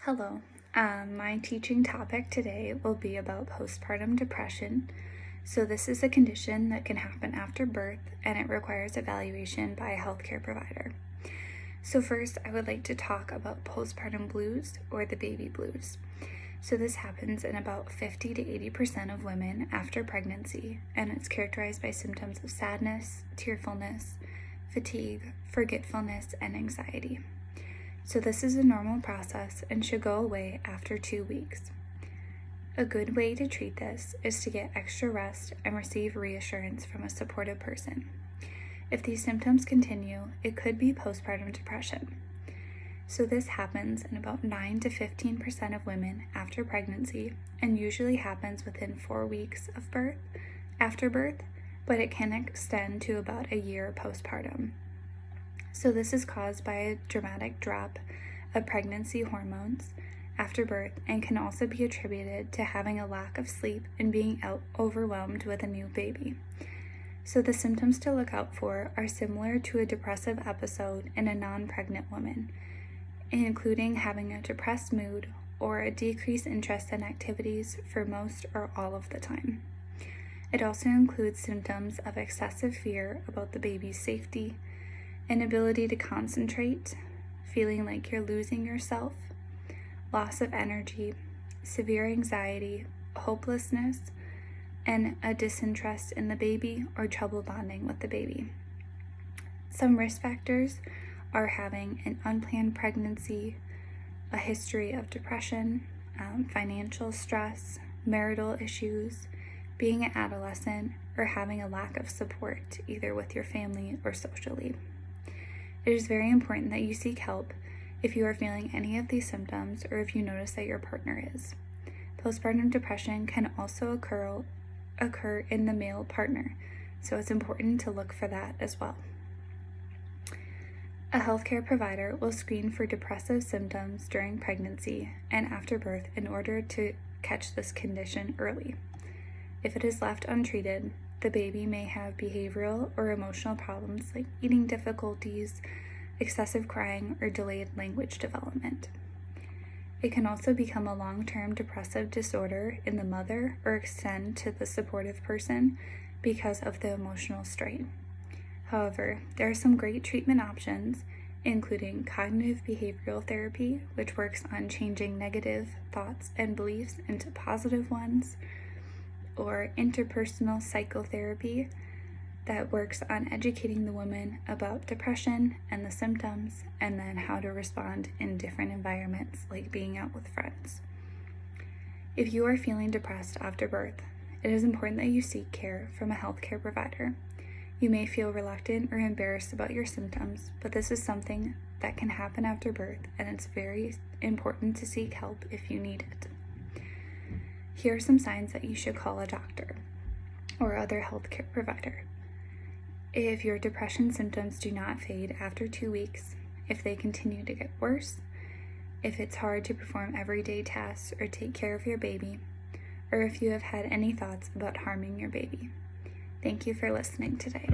Hello. My teaching topic today will be about postpartum depression. So this is a condition that can happen after birth and it requires evaluation by a healthcare provider. So first, I would like to talk about postpartum blues or the baby blues. So this happens in about 50 to 80% of women after pregnancy, and it's characterized by symptoms of sadness, tearfulness, fatigue, forgetfulness, and anxiety. So this is a normal process and should go away after 2 weeks. A good way to treat this is to get extra rest and receive reassurance from a supportive person. If these symptoms continue, it could be postpartum depression. So this happens in about 9 to 15% of women after pregnancy and usually happens within 4 weeks of after birth, but it can extend to about a year postpartum. So this is caused by a dramatic drop of pregnancy hormones after birth and can also be attributed to having a lack of sleep and being overwhelmed with a new baby. So the symptoms to look out for are similar to a depressive episode in a non-pregnant woman, including having a depressed mood or a decreased interest in activities for most or all of the time. It also includes symptoms of excessive fear about the baby's safety, inability to concentrate, feeling like you're losing yourself, loss of energy, severe anxiety, hopelessness, and a disinterest in the baby or trouble bonding with the baby. Some risk factors are having an unplanned pregnancy, a history of depression, financial stress, marital issues, being an adolescent, or having a lack of support either with your family or socially. It is very important that you seek help if you are feeling any of these symptoms or if you notice that your partner is. Postpartum depression can also occur in the male partner, so it's important to look for that as well. A healthcare provider will screen for depressive symptoms during pregnancy and after birth in order to catch this condition early. If it is left untreated, the baby may have behavioral or emotional problems like eating difficulties, excessive crying, or delayed language development. It can also become a long-term depressive disorder in the mother or extend to the supportive person because of the emotional strain. However, there are some great treatment options, including cognitive behavioral therapy, which works on changing negative thoughts and beliefs into positive ones, or interpersonal psychotherapy that works on educating the woman about depression and the symptoms and then how to respond in different environments like being out with friends. If you are feeling depressed after birth, it is important that you seek care from a healthcare provider. You may feel reluctant or embarrassed about your symptoms, but this is something that can happen after birth, and it's very important to seek help if you need it. Here are some signs that you should call a doctor or other healthcare provider. If your depression symptoms do not fade after 2 weeks, if they continue to get worse, if it's hard to perform everyday tasks or take care of your baby, or if you have had any thoughts about harming your baby. Thank you for listening today.